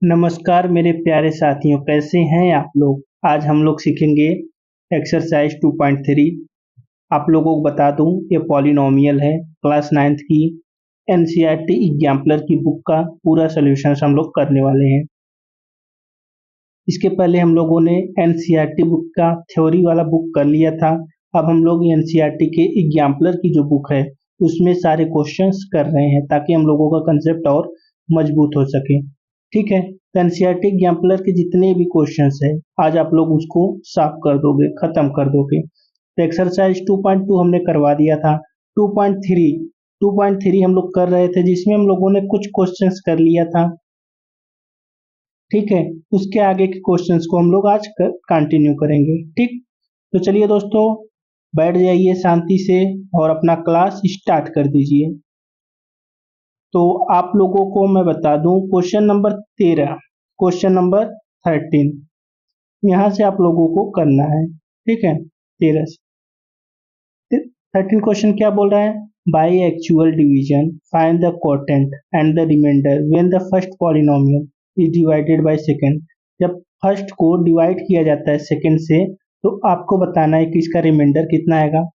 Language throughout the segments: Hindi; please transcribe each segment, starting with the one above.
नमस्कार मेरे प्यारे साथियों, कैसे हैं आप लोग। आज हम लोग सीखेंगे एक्सरसाइज 2.3। आप लोगों को बता दूं, ये पॉलिनोमियल है। क्लास 9th की एनसीईआरटी एग्जाम्पलर की बुक का पूरा सॉल्यूशन हम लोग करने वाले हैं। इसके पहले हम लोगों ने एनसीईआरटी बुक का थ्योरी वाला बुक कर लिया था। अब हम लोग एनसीईआरटी के एग्जाम्पलर की जो बुक है उसमें सारे क्वेश्चंस कर रहे हैं ताकि हम लोगों का कंसेप्ट और मजबूत हो सके। ठीक है, तो एनसीईआरटी एग्जाम्पलर के जितने भी क्वेश्चंस है आज आप लोग उसको साफ कर दोगे, खत्म कर दोगे। तो एक्सरसाइज 2.2 हमने करवा दिया था। 2.3 हम लोग कर रहे थे जिसमें हम लोगों ने कुछ क्वेश्चंस कर लिया था। ठीक है, उसके आगे के क्वेश्चंस को हम लोग आज कंटिन्यू करेंगे। ठीक, तो चलिए दोस्तों, बैठ जाइए शांति से और अपना क्लास स्टार्ट कर दीजिए। तो आप लोगों को मैं बता दूं, क्वेश्चन नंबर 13, क्वेश्चन नंबर 13 यहाँ से आप लोगों को करना है। ठीक है, 13 से 13 क्वेश्चन क्या बोल रहा है। By actual division find the quotient and the remainder when the first polynomial is divided by second. जब फर्स्ट को डिवाइड किया जाता है सेकंड से तो आपको बताना है कि इसका रिमाइंडर कितना आएगा।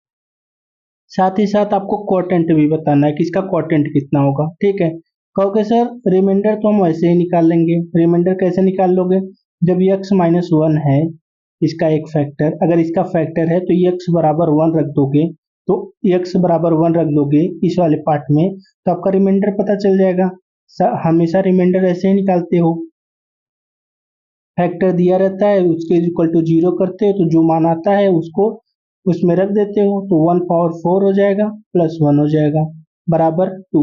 साथ ही साथ आपको क्वोटिएंट भी बताना है कि इसका क्वोटिएंट कितना होगा। ठीक है, कहोगे सर रिमाइंडर तो हम वैसे ही निकाल लेंगे। रिमाइंडर कैसे निकाल लोगे, जब x-1 है इसका एक फैक्टर, अगर इसका फैक्टर है तो x बराबर 1 रख दोगे। तो x बराबर 1 रख दोगे इस वाले पार्ट में तो आपका रिमाइंडर पता चल जाएगा। हमेशा रिमाइंडर ऐसे ही निकालते हो, फैक्टर दिया रहता है उसके इक्वल टू 0 करते हो तो जो मान आता है उसको उसमें रख देते हो तो 1 पावर 4 हो जाएगा प्लस 1 हो जाएगा बराबर 2।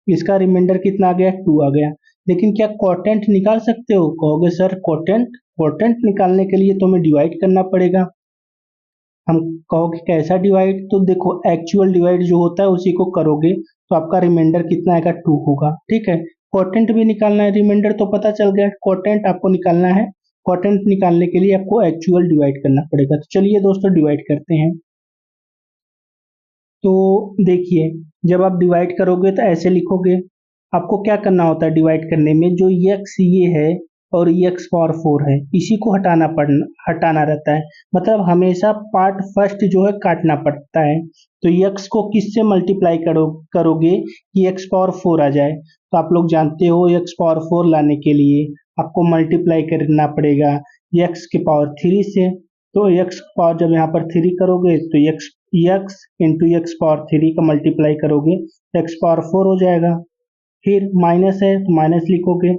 इसका रिमाइंडर कितना आ गया, 2 आ गया। लेकिन क्या क्वोटिएंट निकाल सकते हो, कहोगे सर क्वोटिएंट क्वोटिएंट निकालने के लिए तो हमें डिवाइड करना पड़ेगा। हम कहोगे कैसा डिवाइड, तो देखो एक्चुअल डिवाइड जो होता है उसी को करोगे तो आपका रिमाइंडर कितना आएगा, 2 होगा। ठीक है, क्वोटिएंट भी निकालना है, रिमाइंडर तो पता चल गया, क्वोटिएंट आपको निकालना है। क्वोटिएंट निकालने के लिए आपको एक्चुअल डिवाइड करना पड़ेगा। तो चलिए दोस्तों डिवाइड करते हैं। तो देखिए, जब आप डिवाइड करोगे तो ऐसे लिखोगे। आपको क्या करना होता है डिवाइड करने में, जो x ये है और x पावर 4 है इसी को हटाना रहता है। मतलब हमेशा पार्ट फर्स्ट जो है काटना पड़ता है। तो x को किससे मल्टीप्लाई करोगे कि x पावर 4 आ जाए। तो आप लोग जानते हो x पावर 4 लाने के लिए आपको मल्टीप्लाई करना पड़ेगा x के पावर 3 से। तो x पावर जब यहाँ पर 3 करोगे तो x इंटू एक्स पावर 3 का मल्टीप्लाई करोगे तो x पावर 4 हो जाएगा। फिर माइनस है तो माइनस लिखोगे,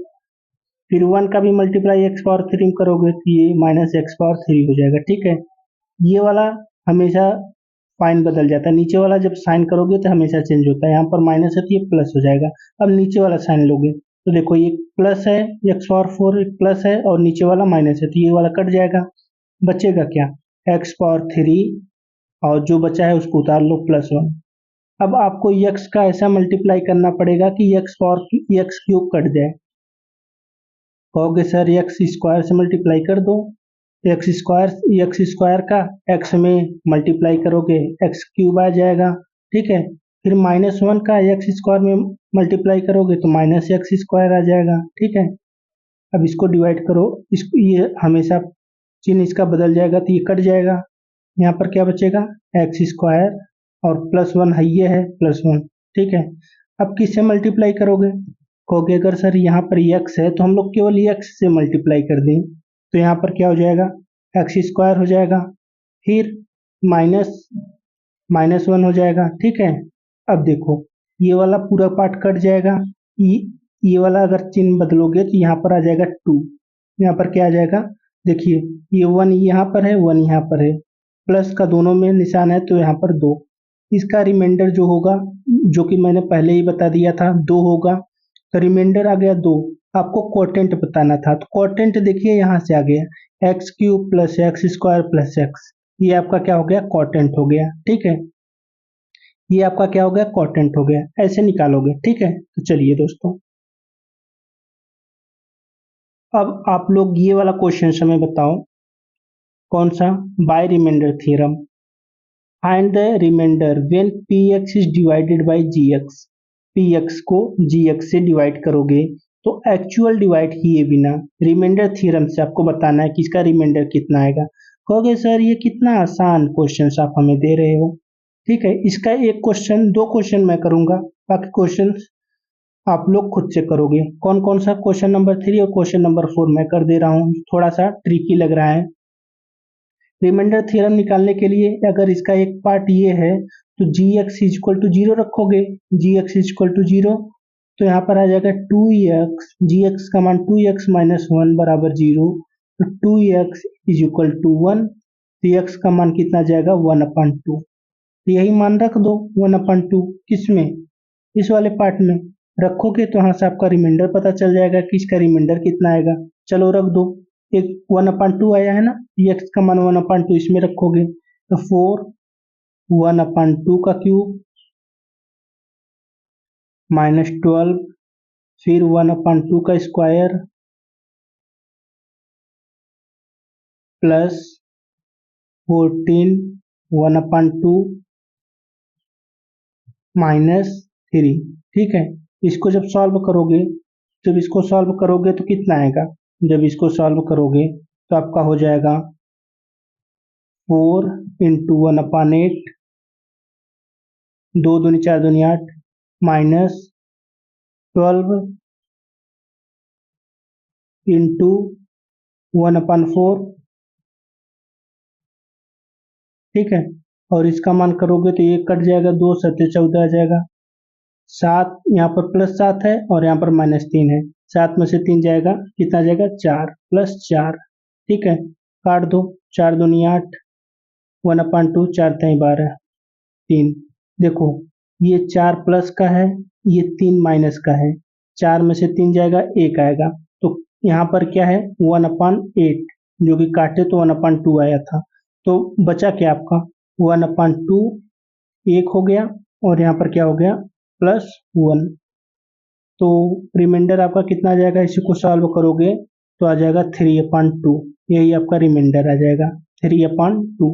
फिर 1 का भी मल्टीप्लाई एक्स पावर 3 में करोगे तो ये माइनस एक्स पावर 3 हो जाएगा। ठीक है, ये वाला हमेशा साइन बदल जाता है, नीचे वाला जब साइन करोगे तो हमेशा चेंज होता है। यहाँ पर माइनस है तो ये प्लस हो जाएगा। अब नीचे वाला साइन लोगे तो देखो ये प्लस है, एक्स पावर 4 प्लस है और नीचे वाला माइनस है तो ये वाला कट जाएगा। बचेगा क्या, एक्स पावर 3 और जो बचा है उसको उतार लो +1। अब आपको यक्स का ऐसा मल्टीप्लाई करना पड़ेगा कि x power x cube cut जाए। कहोगे सर यक्स स्क्वायर से मल्टीप्लाई कर दो, यक्स स्क्वायर का एक्स में मल्टीप्लाई करोगे एक्स क्यूब आ जाएगा। ठीक है, फिर -1 का यक्स स्क्वायर में मल्टीप्लाई करोगे तो माइनस एक्स स्क्वायर आ जाएगा। ठीक है, अब इसको डिवाइड करो, ये हमेशा चिन्ह इसका बदल जाएगा तो ये कट जाएगा। यहाँ पर क्या बचेगा, एक्स स्क्वायर और +1 है, ये है +1। ठीक है, अब किससे मल्टीप्लाई करोगे, कहोगे अगर सर यहाँ पर x है तो हम लोग केवल x से मल्टीप्लाई कर दें तो यहाँ पर क्या हो जाएगा, एक्स स्क्वायर हो जाएगा, फिर माइनस -1 हो जाएगा। ठीक है, अब देखो ये वाला पूरा पार्ट कट जाएगा, ये ये वाला अगर चिन्ह बदलोगे तो यहाँ पर आ जाएगा 2। यहाँ पर क्या आ जाएगा, देखिए ये 1 यहाँ पर है 1 यहाँ पर है, प्लस का दोनों में निशान है तो यहाँ पर 2। इसका रिमाइंडर जो होगा, जो कि मैंने पहले ही बता दिया था 2 होगा। तो रिमाइंडर आ गया 2। आपको क्वोटिएंट बताना था तो क्वोटिएंट देखिए यहाँ से आ गया x cube plus x square plus x, ये आपका क्या हो गया, क्वोटिएंट हो गया। ठीक है, ये आपका क्या हो गया, क्वोटिएंट हो गया, ऐसे निकालोगे। ठीक है, तो चलिए दोस्तों, अब आप लोग ये वाला क्वेश्चन हमें बताओ, कौन सा, by remainder theorem find the remainder when px is divided by gx। px को gx से डिवाइड करोगे तो एक्चुअल डिवाइड किए बिना रिमाइंडर थ्योरम से आपको बताना है कि इसका रिमाइंडर कितना आएगा। कहोगे सर ये कितना आसान क्वेश्चन आप हमें दे रहे हो। ठीक है, इसका एक क्वेश्चन, दो क्वेश्चन मैं करूंगा, बाकी क्वेश्चन आप लोग खुद से करोगे। कौन कौन सा? क्वेश्चन नंबर 3 और क्वेश्चन नंबर 4 मैं कर दे रहा हूँ, थोड़ा सा ट्रिकी लग रहा है। रिमाइंडर थ्योरम निकालने के लिए अगर इसका एक पार्ट ये है तो जी एक्स इजक्वल टू जीरो रखोगे, जी एक्स इजक्वल टू जीरो, तो यहाँ पर आ जाएगा 2x, जी एक्स का मान 2x माइनस वन बराबर जीरो, तो 2x is equal to one, तो x का मान कितना जाएगा 1/2। तो यही मान रख दो 1/2, किसमें? इस वाले पार्ट में रखोगे तो यहाँ से आपका रिमाइंडर पता चल जाएगा कि इसका रिमाइंडर कितना आएगा। चलो रख दो, एक 1/2 आया है ना, x का मान 1/2 इसमें रखोगे तो 4 1/2 का क्यूब माइनस 12, फिर 1/2 का स्क्वायर प्लस 14 1/2 माइनस 3। ठीक है, इसको जब सॉल्व करोगे, जब इसको सॉल्व करोगे तो कितना आएगा? जब इसको सॉल्व करोगे तो आपका हो जाएगा 4 इंटू 1/8, 2 दूनी 4 दूनी 8, माइनस 12 इंटू 1/4। ठीक है, और इसका मान करोगे तो ये कट जाएगा, 2 सत्ते 14 आ जाएगा, 7 यहाँ पर प्लस 7 है और यहाँ पर माइनस 3 है, 7 में से 3 जाएगा, कितना जाएगा 4 प्लस 4। ठीक है, काट दो, 4 दूनी 8, 1/2, 4 3 12, 3। देखो ये 4 प्लस का है, ये 3 माइनस का है, 4 में से 3 जाएगा, 1 आएगा, तो यहाँ पर क्या है 1/8, जो कि काटे तो 1/2 आया था, तो बचा क्या आपका 1/2, 1 हो गया, और यहाँ पर क्या हो गया +1। तो रिमाइंडर आपका कितना आ जाएगा? इसी को सॉल्व करोगे तो आ जाएगा 3/2, यही आपका रिमाइंडर आ जाएगा 3/2।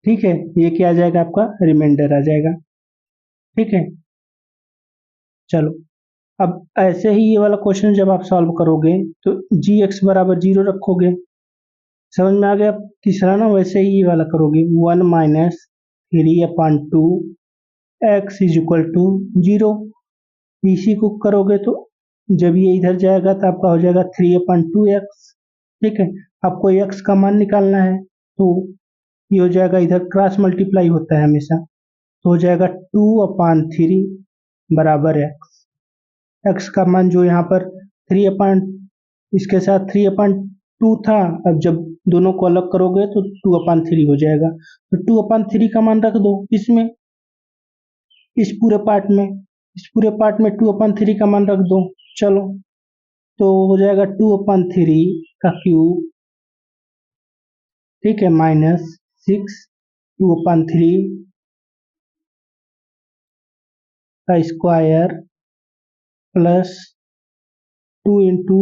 ठीक है, ये क्या आ जाएगा? आपका रिमाइंडर आ जाएगा। ठीक है, चलो अब ऐसे ही ये वाला क्वेश्चन जब आप सॉल्व करोगे तो जी एक्स बराबर जीरो रखोगे, समझ में आ गया? तीसरा ना, वैसे ही ये वाला करोगे, 1 minus 3/2 x is equal to zero. इसी को करोगे तो जब ये इधर जाएगा तो आपका हो जाएगा 3/2x। ठीक है, आपको x का मान निकालना है, तो ये हो जाएगा, इधर क्रॉस मल्टीप्लाई होता है हमेशा, तो हो जाएगा 2/3 बराबर x का मान जो यहाँ पर 3 अपान, इसके साथ 3/2 था, अब जब दोनों को अलग करोगे तो 2/3 हो जाएगा, तो 2/3 का मान रख दो इसमें, इस पूरे पार्ट में, इस पूरे पार्ट में 2/3 का मान रख दो। चलो, तो हो जाएगा 2/3 का क्यूब, ठीक है, माइनस 6 2/3 का स्क्वायर प्लस 2 इंटू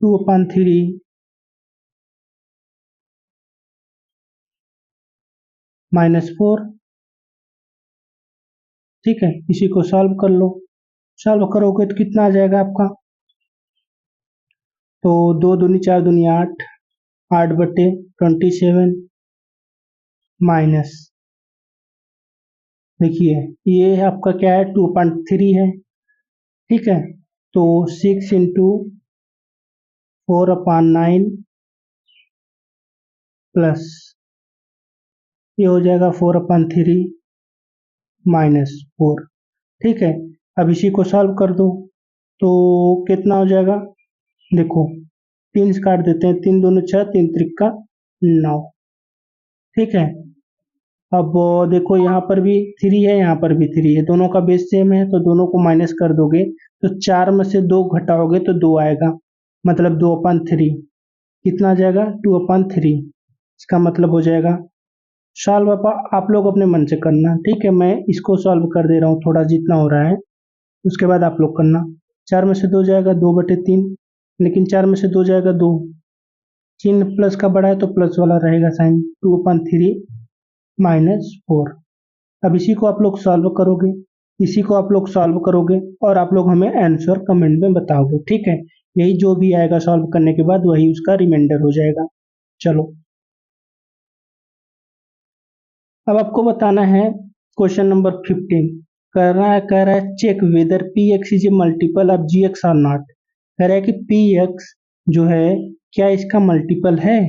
2/3 -4। ठीक है, इसी को सॉल्व कर लो, सॉल्व करोगे तो कितना आ जाएगा आपका? तो 2 दूनी 4 दूनी 8, 8/27 माइनस, देखिए ये आपका क्या है 2/3 है। ठीक है, तो 6 इंटू 4/9 प्लस ये हो जाएगा 4/3 -4। ठीक है, अब इसी को सॉल्व कर दो तो कितना हो जाएगा? देखो 3 से काट देते हैं, 3 दूनी 6, 3 त्रिका 9। ठीक है, अब देखो यहाँ पर भी 3 है, यहाँ पर भी 3 है, दोनों का बेस सेम है, तो दोनों को माइनस कर दोगे तो 4 में से 2 घटाओगे तो 2 आएगा, मतलब 2/3, कितना आ जाएगा 2/3। इसका मतलब हो जाएगा सॉल्व आप लोग अपने मन से करना। ठीक है, मैं इसको सॉल्व कर दे रहा हूँ, थोड़ा जितना हो रहा है उसके बाद आप लोग करना। 4 में से 2 जाएगा 2/3, लेकिन 4 में से 2 जाएगा 2, चिन्ह प्लस का बड़ा है तो प्लस वाला रहेगा साइन, 2/3 -4। अब इसी को आप लोग सॉल्व करोगे इसी को आप लोग सॉल्व करोगे और आप लोग हमें आंसर कमेंट में बताओगे, ठीक है। यही जो भी आएगा सॉल्व करने के बाद वही उसका रिमाइंडर हो जाएगा। चलो, अब आपको बताना है क्वेश्चन नंबर 15। कह रहा है check whether p x is a multiple of g x or not. कह रहा है कि पी एक्स जो है क्या इसका मल्टीपल है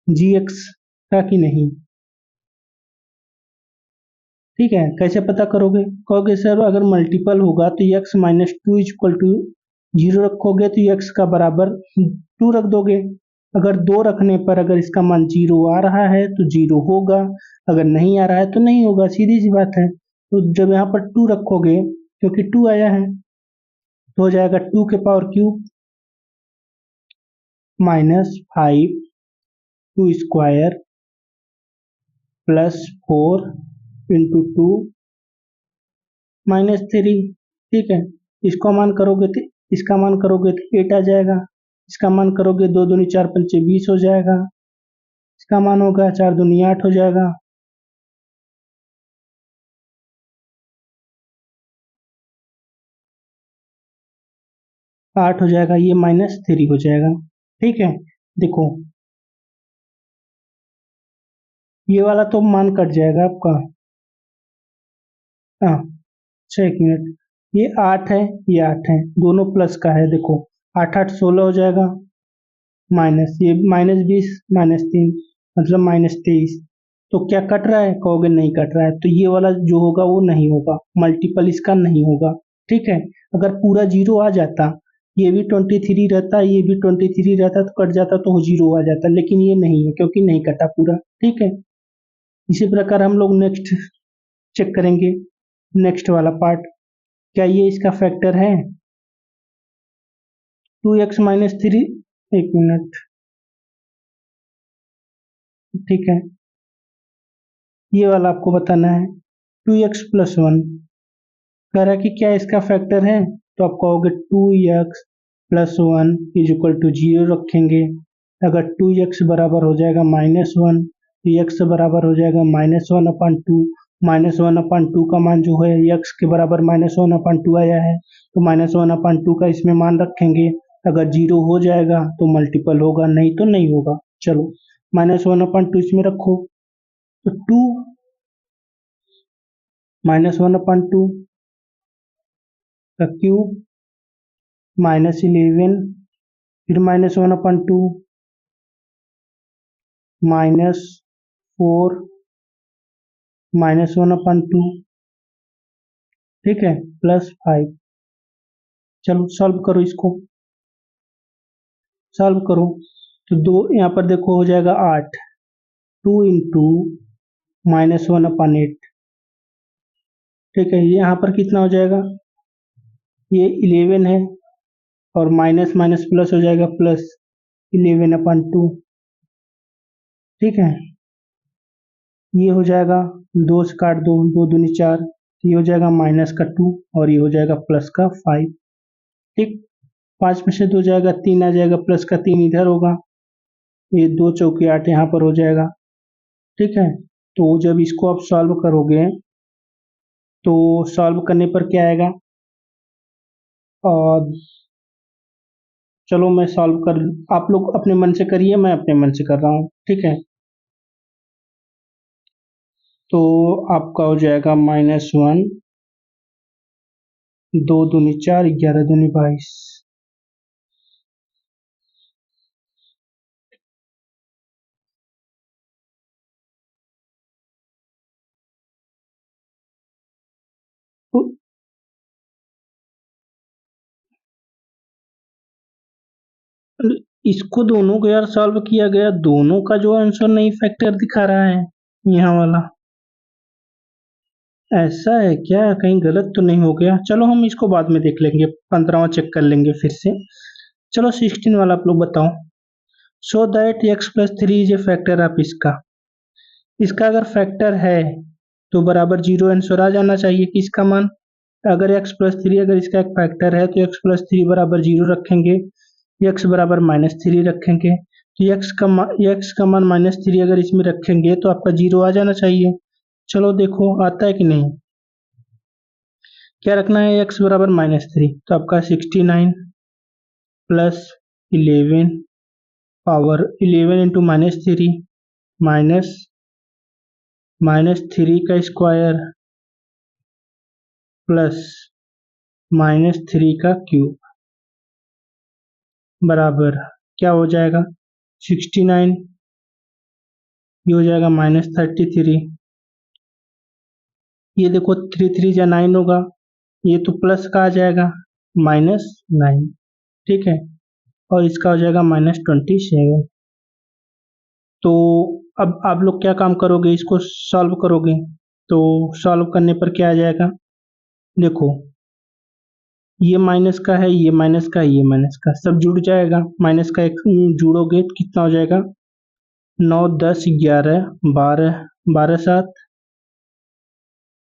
जी एक्स का कि नहीं। ठीक है, कैसे पता करोगे? कहोगे सर अगर मल्टीपल होगा तो x minus two is equal to zero रखोगे तो एक्स का बराबर टू रख दोगे। अगर दो रखने पर अगर इसका मान जीरो आ रहा है तो जीरो होगा, अगर नहीं आ रहा है तो नहीं होगा, सीधी सी बात है। तो जब यहाँ पर टू रखोगे, क्योंकि टू आया है, तो हो जाएगा टू के power cube minus five two square plus four into two minus three. ठीक है, इसको मान करोगे तो इसका मान करोगे तो एट आ जाएगा। इसका मान करोगे दो दूनी चार पंचे 20 हो जाएगा। इसका मान होगा चार दूनी 8 हो जाएगा। आठ हो जाएगा, ये माइनस थ्री हो जाएगा। ठीक है, देखो ये वाला तो मान कट जाएगा आपका। हाँ, अच्छा एक मिनट, ये आठ है, ये आठ है, दोनों प्लस का है। देखो आठ आठ 16 हो जाएगा, माइनस ये माइनस 20 माइनस तीन मतलब माइनस 23। तो क्या कट रहा है? कहोगे नहीं कट रहा है, तो ये वाला जो होगा वो नहीं होगा, मल्टीपल इसका नहीं होगा। ठीक है, अगर पूरा जीरो आ जाता, ये भी 23 रहता, ये भी 23 रहता तो कट जाता तो जीरो आ जाता, लेकिन ये नहीं है क्योंकि नहीं कटा पूरा। ठीक है, इसी प्रकार हम लोग नेक्स्ट चेक करेंगे, नेक्स्ट वाला पार्ट। क्या ये इसका फैक्टर है? टू एक्स माइनस थ्री, एक मिनट, ठीक है, ये वाला आपको बताना है। टू एक्स प्लस वन कह रहा है कि क्या इसका फैक्टर है, तो आप कहोगे two x plus one is equal to zero रखेंगे। अगर टू एक्स बराबर हो जाएगा माइनस वन तो एक्स बराबर हो जाएगा minus one upon to. Minus one upon two का मान जो है एक्स के बराबर माइनस वन अपान टू आया है, तो माइनस वन अपान टू का इसमें मान रखेंगे। अगर जीरो हो जाएगा तो मल्टीपल होगा, नहीं तो नहीं होगा। चलो, माइनस वन अपान टू इसमें रखो, तो two minus one upon two का क्यूब माइनस इलेवन, फिर minus one upon two minus four minus one upon two, ठीक है, प्लस फाइव। चलो सॉल्व करो, इसको सॉल्व करो तो दो यहाँ पर देखो हो जाएगा आठ, two into minus one upon eight. ठीक है, ये यहाँ पर कितना हो जाएगा, ये 11 है और माइनस माइनस प्लस हो जाएगा, प्लस 11 अपन टू। ठीक है, ये हो जाएगा, दो से काट दो, दो दूनी चार, ये हो जाएगा माइनस का टू और ये हो जाएगा प्लस का फाइव। ठीक, पाँच में से दो जाएगा, तीन आ जाएगा, प्लस का तीन इधर होगा, ये दो चौके आठ यहाँ पर हो जाएगा। ठीक है, तो जब इसको आप सॉल्व करोगे तो सॉल्व करने पर क्या आएगा, और चलो मैं सॉल्व कर, आप लोग अपने मन से करिए, मैं अपने मन से कर रहा हूँ। ठीक है, तो आपका हो जाएगा माइनस वन, दो दूनी चार, ग्यारह दूनी 22। तो इसको दोनों को यार सॉल्व किया गया, दोनों का जो आंसर नहीं फैक्टर दिखा रहा है यहाँ वाला। ऐसा है क्या, कहीं गलत तो नहीं हो गया? चलो हम इसको बाद में देख लेंगे, 15वां चेक कर लेंगे फिर से। चलो 16 वाला आप लोग बताओ। So that x plus three is a factor of इसका। इसका अगर फैक्टर है तो बराबर जीरो आंसर आ जाना चाहिए कि इसका मान। अगर एक्स प्लस थ्री अगर इसका एक फैक्टर है तो एक्स प्लस थ्री बराबर जीरो रखेंगे, एक्स बराबर माइनस थ्री रखेंगे, तो एक्स का मान माइनस थ्री अगर इसमें रखेंगे तो आपका जीरो आ जाना चाहिए। चलो देखो आता है कि नहीं। क्या रखना है, एक्स बराबर -3, तो आपका 69 प्लस 11 पावर 11 इंटू -3 माइनस -3 का स्क्वायर प्लस -3 का क्यूब बराबर क्या हो जाएगा, 69, ये हो जाएगा -33, ये देखो 3 3 जा 9 होगा, ये तो प्लस का आ जाएगा -9, ठीक है, और इसका हो जाएगा -27। तो अब आप लोग क्या काम करोगे, इसको सॉल्व करोगे, तो सॉल्व करने पर क्या आ जाएगा, देखो ये माइनस का है, ये माइनस का है, ये माइनस का, सब जुड़ जाएगा, माइनस का एक जुड़ोगे तो कितना हो जाएगा, 9 10 11 12, 12 7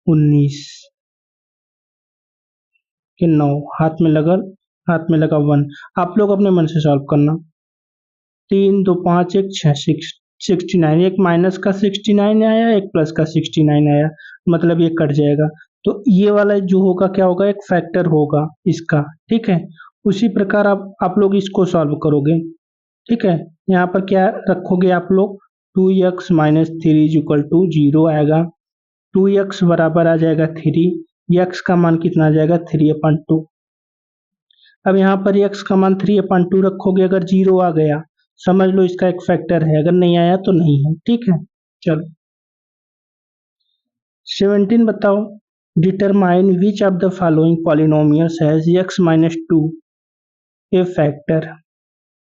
19 के 9, हाथ में लगा 1। आप लोग अपने मन से सॉल्व करना, 3 2 5 1 6 69, एक माइनस का 69 आया, एक प्लस का 69 आया, मतलब ये कट जाएगा, तो ये वाला जो होगा क्या होगा, एक फैक्टर होगा इसका, ठीक है। उसी प्रकार आप लोग इसको सॉल्व करोगे, ठीक है। यहाँ पर क्या रखोगे आप लोग, 2x minus 3 is equal to 0 आएगा, 2x बराबर आ जाएगा 3, x का मान कितना आ जाएगा 3/2। अब यहाँ पर x का मान 3/2 रखोगे, अगर 0 आ गया समझ लो इसका एक फैक्टर है, अगर नहीं आया तो नहीं है, ठीक है। चलो 17 बताओ, determine which of the following polynomials has x minus 2 A factor,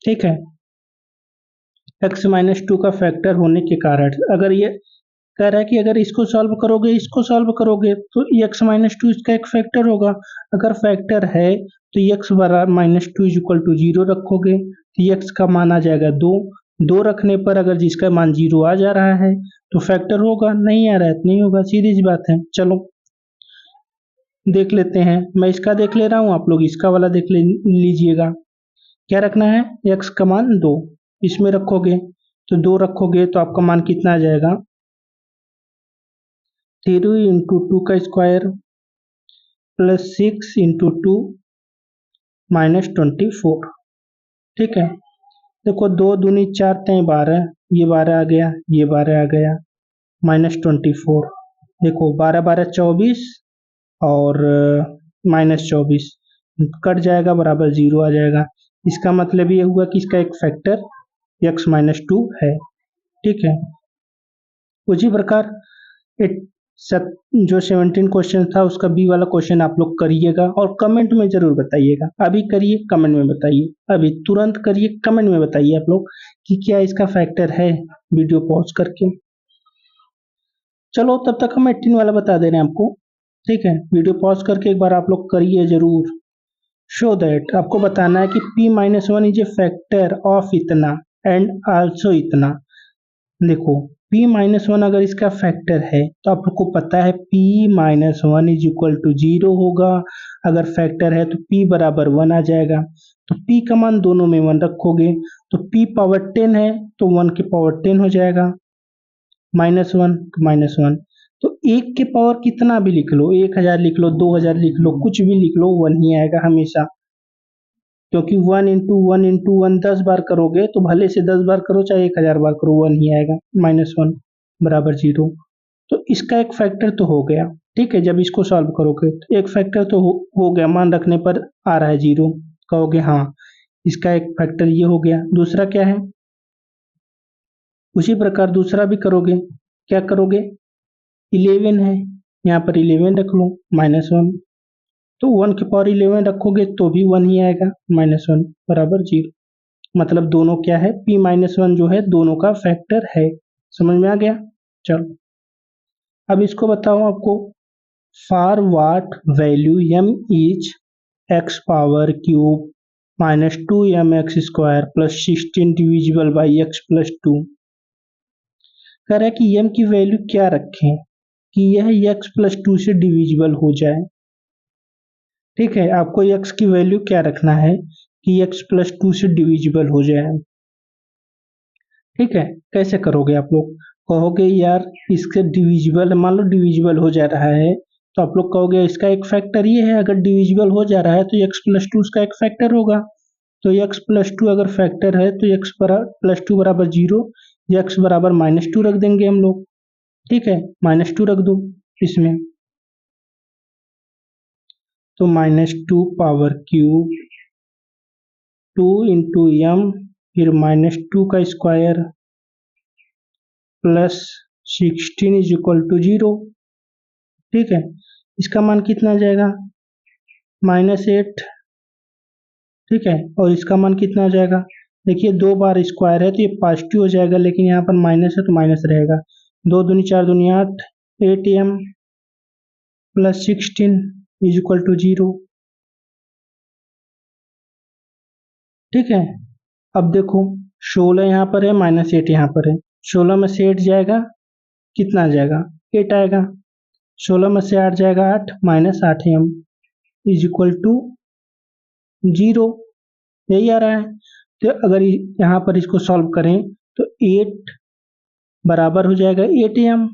ठीक है। x माइनस 2 का फैक्टर होने के कारण, अगर ये कह रहा है कि अगर इसको सॉल्व करोगे तो x माइनस 2 इसका एक फैक्टर होगा, अगर फैक्टर है तो x बराबर -2 इज इक्वल टू 0 रखोगे, तो x का मान आ जाएगा 2, 2 रखने पर अगर जिसका मान 0 आ जा रहा है तो फैक्टर होगा, नहीं आ रहा है तो नहीं होगा, सीधी सी बात है। चलो देख लेते हैं, मैं इसका देख ले रहा हूँ, आप लोग इसका वाला देख लीजिएगा। क्या रखना है, x का मान 2, इसमें रखोगे तो 2 रखोगे तो आपका मान कितना आ जाएगा, 3 इंटू 2 का स्क्वायर प्लस 6 इंटू 2 -24, ठीक है। देखो 2 दूनी 4 तें 12, ये 12 आ गया, ये 12 आ गया, -24, देखो 12 12 24 और -24 कट जाएगा, बराबर 0 आ जाएगा, इसका मतलब ये हुआ कि इसका एक फैक्टर x माइनस 2 है, ठीक है। उसी प्रकार एक जो 17 क्वेश्चन था उसका बी वाला क्वेश्चन आप लोग करिएगा और कमेंट में जरूर बताइएगा, अभी करिए कमेंट में बताइए, अभी तुरंत करिए कमेंट में बताइए आप लोग कि क्या इसका फैक्टर है, वीडियो पॉज करके। चलो तब तक हम 18 वाला बता दे रहे हैं आपको, ठीक है। वीडियो पॉज करके एक बार आप लोग करिए जरूर, शो दैट आपको बताना है कि p-1 is a factor of इतना एंड आल्सो इतना। देखो p-1 अगर इसका फैक्टर है तो आप लोग को पता है p-1 इज इक्वल टू 0 होगा, अगर फैक्टर है तो p बराबर 1 आ जाएगा, तो p का मान दोनों में 1 रखोगे तो p पावर 10 है तो 1 की पावर 10 हो जाएगा, -1 तो -1, तो 1 के पावर कितना भी लिख लो, 1000 लिख लो, 2000 लिख लो, कुछ भी लिख लो, 1 ही आएगा हमेशा, क्योंकि 1 इंटू 1 10 बार करोगे तो भले से 10 बार करो चाहे 1000 बार करो 1 ही आएगा, -1 बराबर 0। तो इसका एक फैक्टर तो हो गया, ठीक है। जब इसको सॉल्व करोगे तो एक फैक्टर तो हो गया, मान रखने पर आ रहा है 0, कहोगे हाँ इसका एक फैक्टर ये हो गया। दूसरा क्या है, उसी प्रकार दूसरा भी करोगे, क्या करोगे, 11 है, यहाँ पर 11 रख लो, -1, तो 1 की पावर 11 रखोगे तो भी 1 ही आएगा, -1 बराबर 0, मतलब दोनों क्या है, p-1 जो है दोनों का फैक्टर है, समझ में आ गया। चलो अब इसको बताओ आपको, for what value m is x power cube -2mx² plus 16 divisible by x+2। कह रहा है कि m की वैल्यू क्या रखें कि यह x+2 से डिविजिबल हो जाए, ठीक है। आपको x की वैल्यू क्या रखना है कि x+2 से डिविजिबल हो जाए, ठीक है। कैसे करोगे आप लोग, कहोगे यार इसके डिविजिबल, मान लो डिविजिबल हो जा रहा है तो आप लोग कहोगे इसका एक फैक्टर ये है, अगर डिविजिबल हो जा रहा है तो x प्लस टू उसका एक फैक्टर होगा। तो x प्लस टू अगर फैक्टर है तो x प्लस टू बराबर जीरो, x बराबर माइनस टू रख देंगे हम लोग। ठीक है, माइनस टू रख दो इसमें, तो minus two power cube two into m, फिर माइनस टू का square plus 16 is equal to zero. ठीक है, इसका मान कितना आ जाएगा, -8। ठीक है, और इसका मान कितना आ जाएगा, देखिए दो बार स्क्वायर है तो ये पॉजिटिव हो जाएगा, लेकिन यहाँ पर माइनस है तो माइनस रहेगा। दो दूनी चार दूनी आठ, 8m plus 16 is equal to zero. ठीक है, अब देखो 16 यहाँ पर है, -8 यहाँ पर है। 16 में से 8 जाएगा, कितना आ जाएगा, 8 आएगा। 16 में से 8 जाएगा 8, -8m is equal to zero. यही आ रहा है। तो अगर यहाँ पर इसको सॉल्व करें तो 8 बराबर हो जाएगा 8m।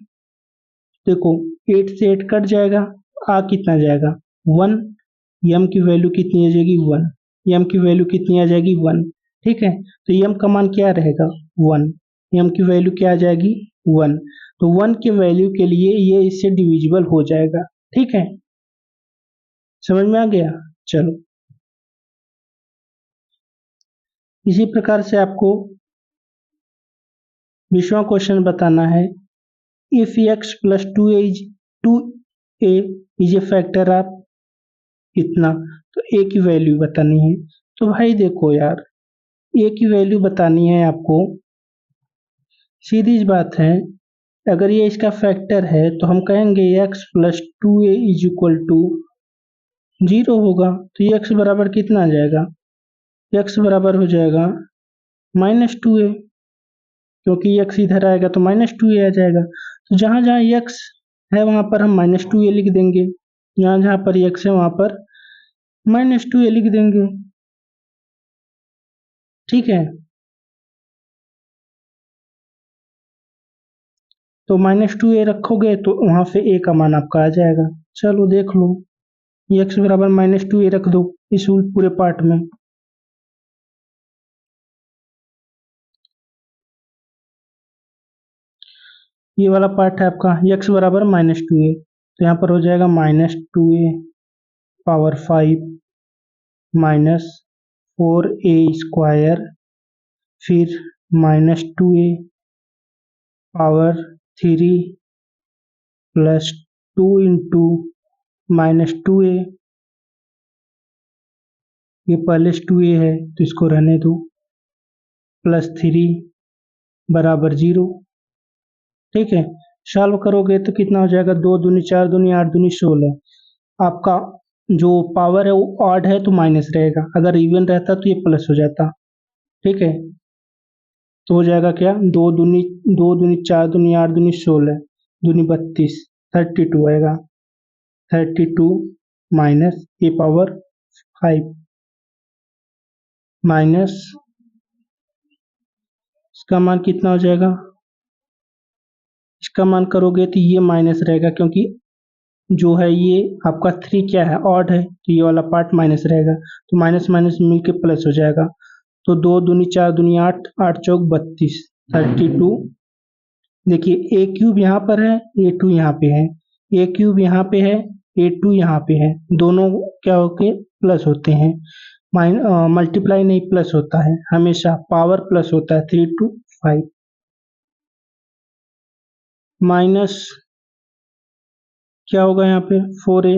देखो 8 से 8 कट जाएगा, आ कितना जाएगा 1, m की वैल्यू कितनी आ जाएगी 1, m की वैल्यू कितनी आ जाएगी 1। ठीक है, तो m का मान क्या रहेगा 1, m की वैल्यू क्या आ जाएगी 1। तो 1 के वैल्यू के लिए ये इससे डिविजिबल हो जाएगा। ठीक है, समझ में आ गया। चलो, इसी प्रकार से आपको 20वां क्वेश्चन बताना है। If x plus two a is a factor of इतना, तो a की वैल्यू बतानी है। तो भाई देखो यार, a की वैल्यू बतानी है आपको, सीधी सी बात है। अगर ये इसका फैक्टर है तो हम कहेंगे x plus two a is equal to zero होगा। तो ये x बराबर कितना आ जाएगा, x बराबर हो जाएगा -2a, क्योंकि x इधर आएगा तो -2a आ जाएगा। तो जहाँ जहाँ x है वहाँ पर हम -2a लिख देंगे, जहाँ जहाँ पर x है वहाँ पर -2a लिख देंगे। ठीक है, तो -2a रखोगे तो वहाँ से a का मान आपका आ जाएगा। चलो देख लो, x बराबर -2a रख दो इस पूरे पार्ट में। ये वाला पार्ट है आपका, x बराबर -2a, तो यहाँ पर हो जाएगा -2a पावर 5 -4a स्क्वायर, फिर -2a power 3 plus 2 into -2a, ये पहले से 2a है तो इसको रहने दो, प्लस 3 बराबर 0। ठीक है, सॉल्व करोगे तो कितना हो जाएगा, दो दूनी चार दूनी आठ दूनी 16। आपका जो पावर है वो ऑड है तो माइनस रहेगा, अगर इवन रहता तो ये प्लस हो जाता। ठीक है, तो हो जाएगा क्या, दो दूनी चार दूनी आठ दूनी 16 दूनी 32, 32 आएगा। 32 माइनस ए पावर 5 माइनस, इसका मान कितना हो जाएगा, इसका मान करोगे तो ये माइनस रहेगा, क्योंकि जो है ये आपका 3 क्या है, ऑड है, तो ये वाला पार्ट माइनस रहेगा। तो माइनस माइनस मिलके प्लस हो जाएगा। तो दो दूनी चार दूनी आठ, आठ चौक 32, 32। देखिए ए क्यूब यहाँ पर है, ए टू यहाँ पे है, ए क्यूब यहाँ पे है, ए टू यहाँ पे है, दोनों क्या होके प्लस होते हैं। मल्टीप्लाई नहीं, प्लस होता है हमेशा, पावर प्लस होता है। 3 to 5 माइनस क्या होगा यहाँ पे 4a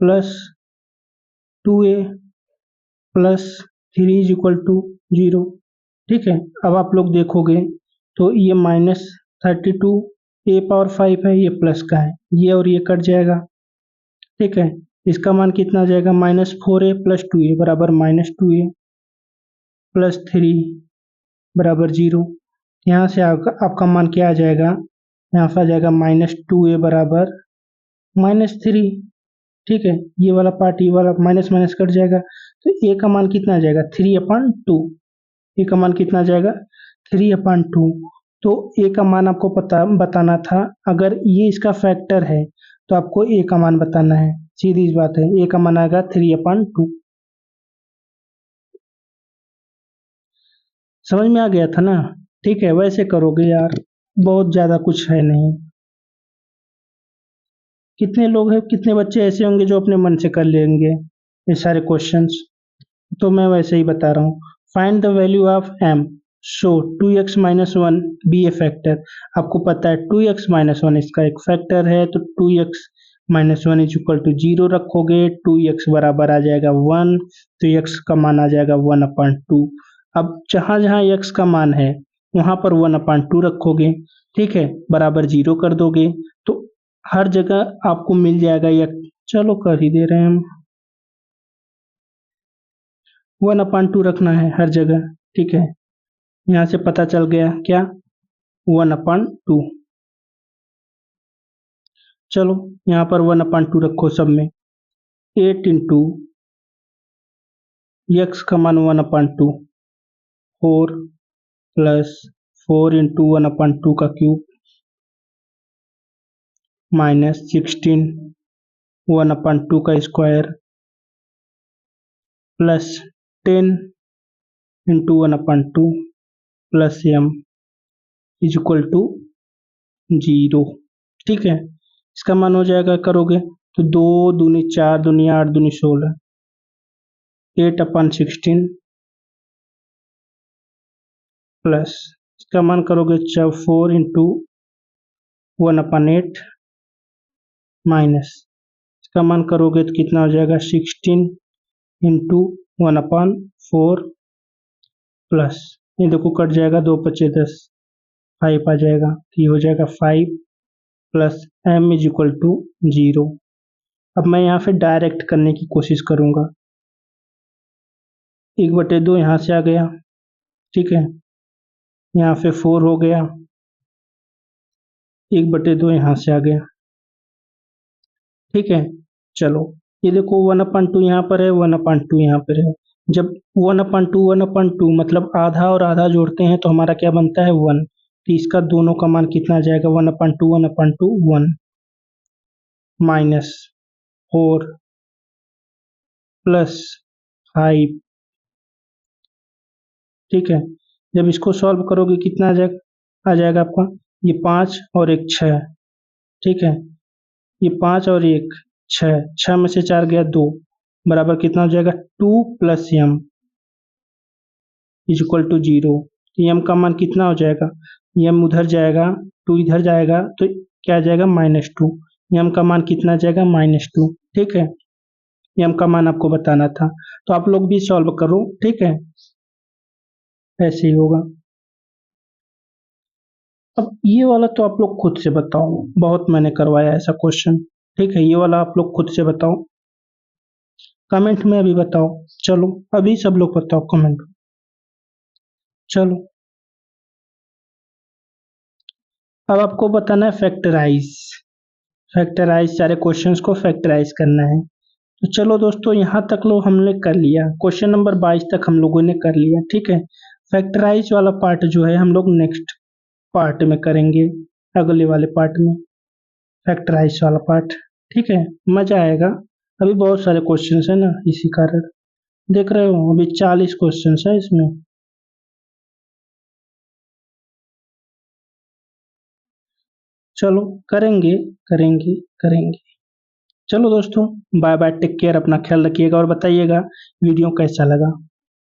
plus 2a plus 3 is equal to 0। ठीक है, अब आप लोग देखोगे तो ये -32 a पावर 5 है, ये प्लस का है, ये और ये कट जाएगा। ठीक है, इसका मान कितना आ जाएगा, -4a प्लस 2a बराबर -2a प्लस 3 बराबर 0। यहाँ से आपका मान क्या आ जाएगा, यहाँ से आ जाएगा -2a बराबर -3। ठीक है, ये वाला पार्ट ये वाला माइनस माइनस कट जाएगा, तो ए का मान कितना आ जाएगा 3/2। ए का मान कितना आ जाएगा 3/2। तो ए का मान आपको पता बताना था। अगर ये इसका फैक्टर है तो आपको ए का मान बताना है। सीधी सी बात है, ए का मान आएगा 3/2। समझ में आ गया था ना? ठीक है, वैसे करोगे यार, बहुत ज्यादा कुछ है नहीं। कितने लोग हैं, कितने बच्चे ऐसे होंगे जो अपने मन से कर लेंगे ये सारे क्वेश्चंस? तो मैं वैसे ही बता रहा हूँ। Find the value of m, so 2x-1 be a factor. आपको पता है 2x-1 इसका एक फैक्टर है, तो 2x-1 इज इक्वल टू 0 रखोगे, 2x बराबर आ जाएगा 1, तो x का मान आ जाएगा 1/2। अब जहां जहां x का मान है वहां पर 1/2 रखोगे, ठीक है, बराबर 0 कर दोगे, तो हर जगह आपको मिल जाएगा x। चलो कर ही दे रहे हैं हम। 1/2 रखना है हर जगह, ठीक है। यहाँ से पता चल गया क्या? 1/2। चलो यहाँ पर 1/2 रखो सब में। 8 इंटू एक्स का मान 1/2, 4 प्लस 4 इंटू 1/2 का क्यूब माइनस 16 1/2 का square plus 10 into 1/2 plus m is equal to 0। ठीक है, इसका मान हो जाएगा, करोगे तो 2 दूनी 4 दूनी 8 दूनी 16, 8/16 प्लस इसका मान करोगे जब 4 इंटू 1/8 माइनस इसका मान करोगे तो कितना हो जाएगा 16 इंटू 1/4 प्लस ये देखो कट जाएगा, 2 पचे 10, 5 आ जाएगा, तो ये हो जाएगा 5 plus m is equal to 0। अब मैं यहाँ पे डायरेक्ट करने की कोशिश करूंगा। 1/2 यहाँ से आ गया, ठीक है, यहाँ पे 4 हो गया, 1/2 यहाँ से आ गया, ठीक है। चलो ये देखो 1/2 यहाँ पर है, 1/2 यहाँ पर है। जब 1/2 मतलब आधा और आधा जोड़ते हैं तो हमारा क्या बनता है 1, तो इसका दोनों का मान कितना आ जाएगा 1/1 माइनस 4 प्लस 5, ठीक है। जब इसको सॉल्व करोगे कितना आ जाएगा आपका, ये 5 और एक 6, ठीक है, ये 5 और एक 6, 6 में से 4 गया 2, बराबर कितना हो जाएगा 2 plus m is equal to 0। तो m का मान कितना हो जाएगा, m उधर जाएगा, 2 इधर जाएगा, तो क्या आ जाएगा -2। m का मान कितना आ जाएगा -2, ठीक है। m का मान आपको बताना था, तो आप लोग भी सॉल्व करो, ठीक है, ऐसे ही होगा। अब ये वाला तो आप लोग खुद से बताओ, बहुत मैंने करवाया ऐसा क्वेश्चन, ठीक है। ये वाला आप लोग खुद से बताओ, कमेंट में अभी बताओ। चलो अभी सब लोग बताओ कमेंट में। चलो अब आपको बताना है फैक्टराइज, फैक्टराइज सारे क्वेश्चंस को फैक्टराइज करना है। तो चलो दोस्तों, यहाँ तक लोग हमने कर लिया, क्वेश्चन नंबर 22 तक हम लोगों ने कर लिया, ठीक है। फैक्टराइज वाला पार्ट जो है हम लोग नेक्स्ट पार्ट में करेंगे, अगले वाले पार्ट में, फैक्टराइज वाला पार्ट, ठीक है, मजा आएगा। अभी बहुत सारे क्वेश्चंस है ना, इसी कारण देख रहे हो अभी 40 क्वेश्चंस है इसमें। चलो करेंगे करेंगे करेंगे। चलो दोस्तों, बाय बाय, टेक केयर, अपना ख्याल रखिएगा और बताइएगा वीडियो कैसा लगा।